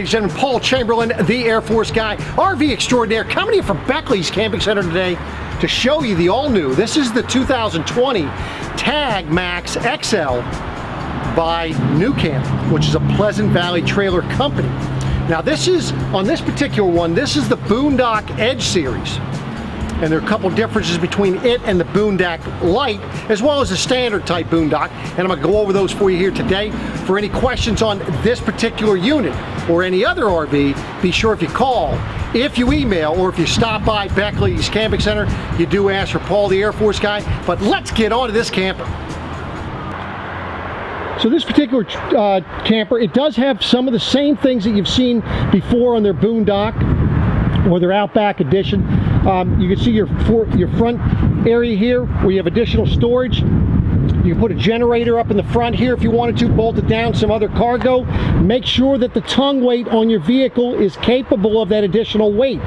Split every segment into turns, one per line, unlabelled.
Ladies and gentlemen, Paul Chamberlain, the Air Force guy, RV extraordinaire, coming here from Beckley's Camping Center today to show you the all-new. This is the 2020 G Max XL by NuCamp, which is a Pleasant Valley trailer company. Now this is, on this particular one, this is the BoonDock Edge series. And there are a couple differences between it and the BoonDock Lite, as well as the standard type BoonDock. And I'm gonna go over those for you here today. For any questions on this particular unit or any other RV, be sure if you call, if you email, or if you stop by Beckley's Camping Center, you do ask for Paul, the Air Force guy. But let's get on to this camper. So this particular camper, it does have some of the same things that you've seen before on their BoonDock or their Outback edition. You can see your front area here where you have additional storage. You can put a generator up in the front here if you wanted to, bolt it down, some other cargo. Make sure that the tongue weight on your vehicle is capable of that additional weight.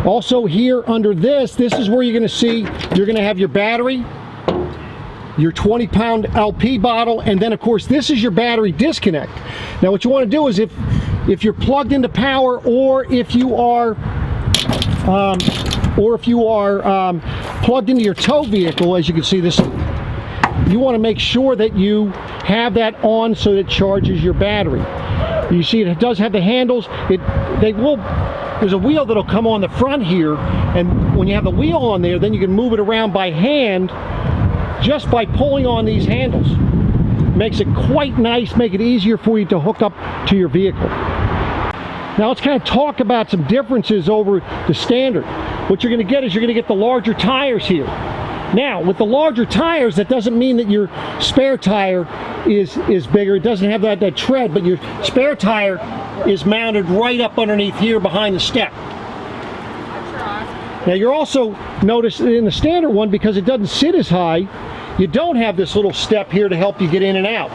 Also here under this is where you're going to see, you're going to have your battery, your 20-pound LP bottle, and then of course this is your battery disconnect. Now what you want to do is if you're plugged into power, or if you are plugged into your tow vehicle, as you can see this, you want to make sure that you have that on so that it charges your battery. You see it does have the handles. There's a wheel that'll come on the front here, and when you have the wheel on there, then you can move it around by hand just by pulling on these handles. Makes it quite nice, make it easier for you to hook up to your vehicle. Now let's kind of talk about some differences over the standard. What you're going to get is you're going to get the larger tires here. Now with the larger tires, that doesn't mean that your spare tire is bigger. It doesn't have that tread, but your spare tire is mounted right up underneath here behind the step. Now you're also notice in the standard one, because it doesn't sit as high, you don't have this little step here to help you get in and out.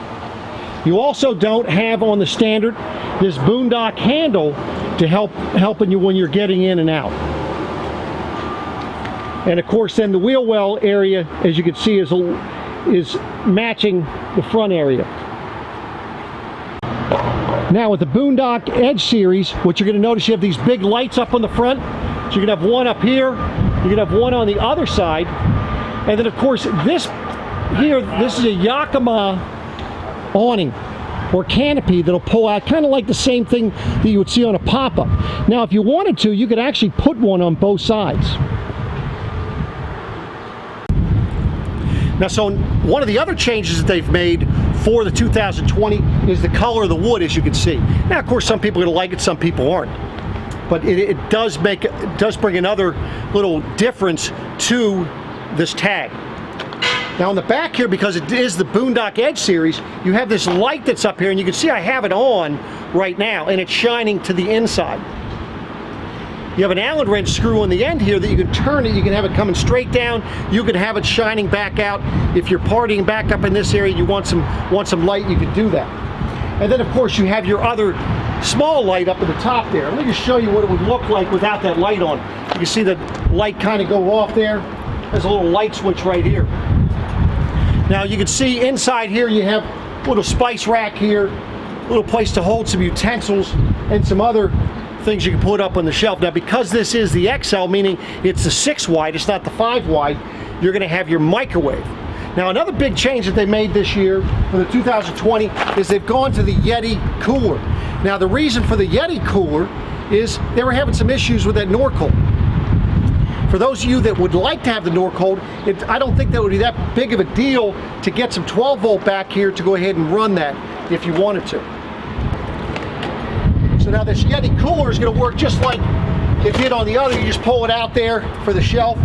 You also don't have on the standard this BoonDock handle to helping you when you're getting in and out. And of course then the wheel well area, as you can see, is matching the front area. Now with the BoonDock Edge series, what you're going to notice, you have these big lights up on the front. So you're going to have one up here, you're going to have one on the other side, and then of course this is a Yakima awning or canopy that'll pull out, kind of like the same thing that you would see on a pop-up. Now if you wanted to, you could actually put one on both sides. Now so one of the other changes that they've made for the 2020 is the color of the wood, as you can see. Now of course some people are going to like it, some people aren't. But it does bring another little difference to this tag. Now on the back here, because it is the BoonDock Edge series, you have this light that's up here, and you can see I have it on right now, and it's shining to the inside. You have an Allen wrench screw on the end here that you can turn it. You can have it coming straight down. You can have it shining back out. If you're partying back up in this area, you want some light, you can do that. And then of course you have your other small light up at the top there. Let me just show you what it would look like without that light on. You can see the light kind of go off there. There's a little light switch right here. Now you can see inside here you have a little spice rack here, a little place to hold some utensils and some other things you can put up on the shelf. Now because this is the XL, meaning it's the 6 wide, it's not the 5 wide, you're going to have your microwave. Now another big change that they made this year for the 2020 is they've gone to the Yeti cooler. Now the reason for the Yeti cooler is they were having some issues with that Norcold. For those of you that would like to have the Norcold, I don't think that would be that big of a deal to get some 12 volt back here to go ahead and run that if you wanted to. So now this Yeti cooler is going to work just like it did on the other. You just pull it out there for the shelf.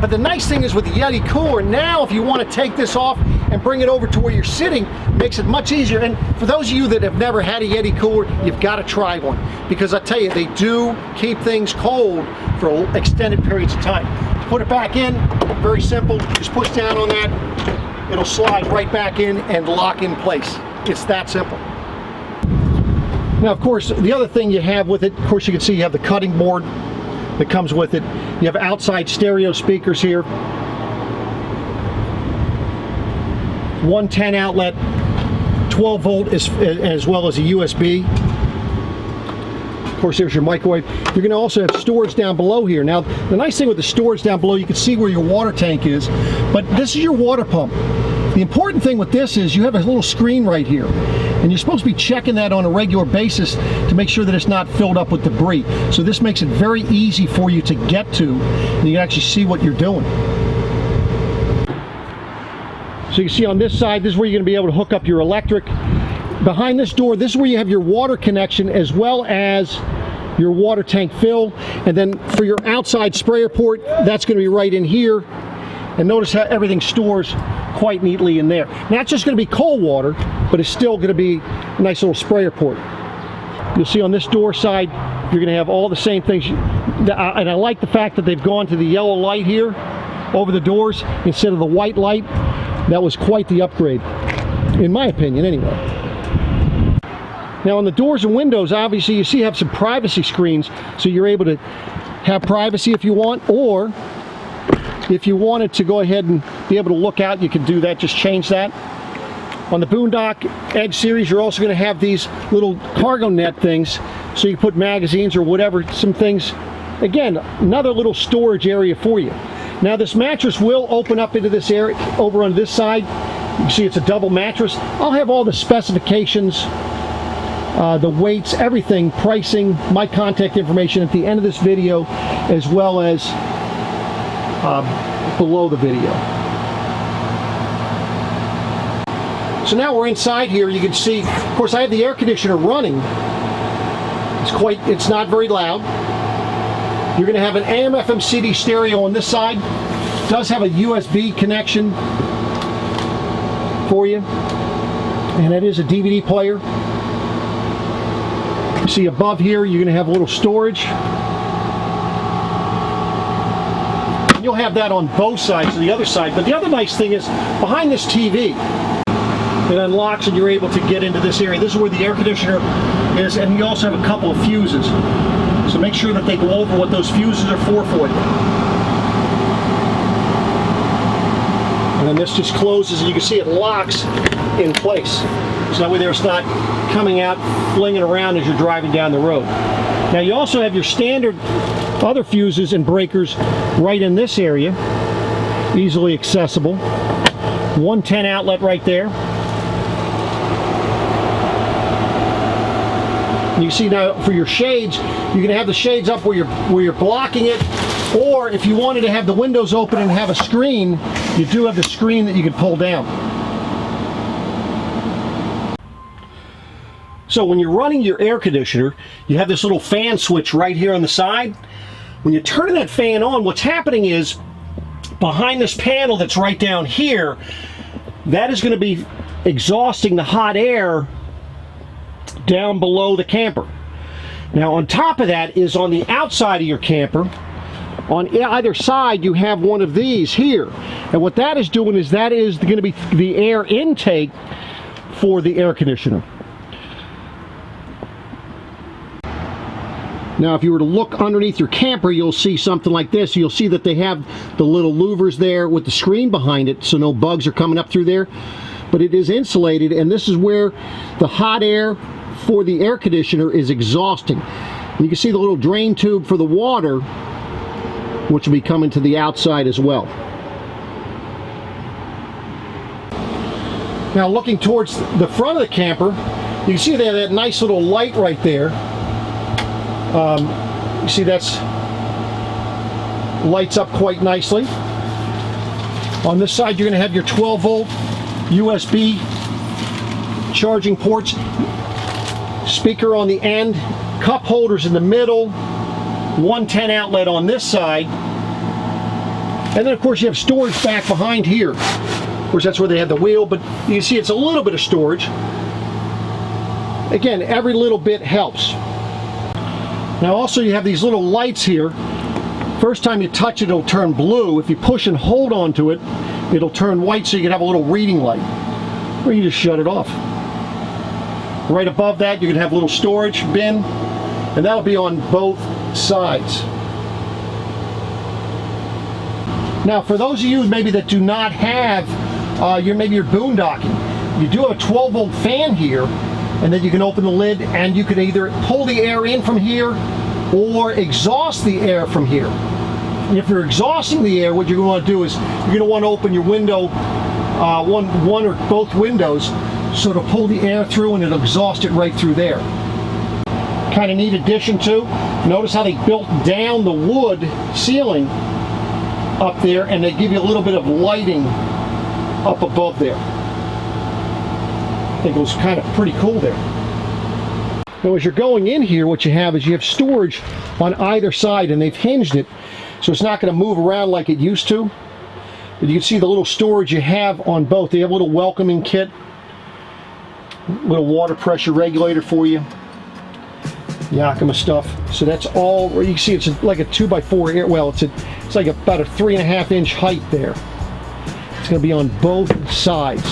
But the nice thing is with the Yeti cooler, now if you want to take this off and bring it over to where you're sitting, it makes it much easier. And for those of you that have never had a Yeti cooler, you've got to try one. Because I tell you, they do keep things cold for extended periods of time. Put it back in, very simple. Just push down on that. It'll slide right back in and lock in place. It's that simple. Now of course, the other thing you have with it, of course you can see you have the cutting board that comes with it. You have outside stereo speakers here. 110 outlet, 12 volt as well as a USB. Of course, there's your microwave. You're going to also have storage down below here. Now, the nice thing with the storage down below, you can see where your water tank is, but this is your water pump. The important thing with this is you have a little screen right here, and you're supposed to be checking that on a regular basis to make sure that it's not filled up with debris. So this makes it very easy for you to get to, and you can actually see what you're doing. So you can see on this side, this is where you're going to be able to hook up your electric. Behind this door, this is where you have your water connection as well as your water tank fill. And then for your outside sprayer port, that's going to be right in here. And notice how everything stores quite neatly in there. Now it's just going to be cold water, but it's still going to be a nice little sprayer port. You'll see on this door side, you're going to have all the same things. And I like the fact that they've gone to the yellow light here over the doors instead of the white light. That was quite the upgrade, in my opinion anyway. Now on the doors and windows, obviously you see you have some privacy screens, so you're able to have privacy if you want, or if you wanted to go ahead and be able to look out, you can do that, just change that. On the BoonDock Edge series, you're also going to have these little cargo net things, so you can put magazines or whatever, some things. Again, another little storage area for you. Now this mattress will open up into this area, over on this side. You can see it's a double mattress. I'll have all the specifications, the weights, everything, pricing, my contact information at the end of this video, as well as below the video. So now we're inside here. You can see, of course, I have the air conditioner running. It's not very loud. You're going to have an AM/FM CD stereo on this side. It does have a USB connection for you, and it is a DVD player. You see above here, you're going to have a little storage. And you'll have that on both sides of the other side. But the other nice thing is, behind this TV, it unlocks and you're able to get into this area. This is where the air conditioner is, and you also have a couple of fuses. So make sure that they go over what those fuses are for you. And then this just closes, and you can see it locks in place. So that way it's not coming out, flinging around as you're driving down the road. Now you also have your standard other fuses and breakers right in this area, easily accessible. 110 outlet right there. You see now for your shades, you're going to have the shades up where you're blocking it, or if you wanted to have the windows open and have a screen, you do have the screen that you can pull down. So when you're running your air conditioner, you have this little fan switch right here on the side. When you turn that fan on, what's happening is behind this panel that's right down here, that is going to be exhausting the hot air down below the camper. Now on top of that is on the outside of your camper, on either side you have one of these here, and what that is doing is that is going to be the air intake for the air conditioner. Now if you were to look underneath your camper, you'll see something like this. You'll see that they have the little louvers there with the screen behind it, so no bugs are coming up through there, but it is insulated, and this is where the hot air for the air conditioner is exhausting. And you can see the little drain tube for the water, which will be coming to the outside as well. Now looking towards the front of the camper, you can see they have that nice little light right there. You see that's lights up quite nicely. On this side you're going to have your 12-volt USB charging ports, speaker on the end, cup holders in the middle, 110 outlet on this side, and then of course you have storage back behind here. Of course that's where they had the wheel, but you can see it's a little bit of storage. Again, every little bit helps. Now also you have these little lights here. First time you touch it, it'll turn blue. If you push and hold onto it, it'll turn white, so you can have a little reading light, or you just shut it off. Right above that you can have a little storage bin, and that'll be on both sides. Now for those of you maybe that do not have maybe you're boondocking, you do have a 12-volt fan here, and then you can open the lid and you can either pull the air in from here or exhaust the air from here. And if you're exhausting the air, what you're going to want to do is you're going to want to open your window, one or both windows, so to pull the air through and it'll exhaust it right through there. Kind of neat addition too. Notice how they built down the wood ceiling up there, and they give you a little bit of lighting up above there. I think it was kind of pretty cool there. Now as you're going in here, what you have is you have storage on either side, and they've hinged it so it's not going to move around like it used to. But you can see the little storage you have on both. They have a little welcoming kit, little water pressure regulator for you, Yakima stuff. So that's all. You can see it's like a 2x4 air. Well, it's like about a 3.5 inch height there. It's going to be on both sides.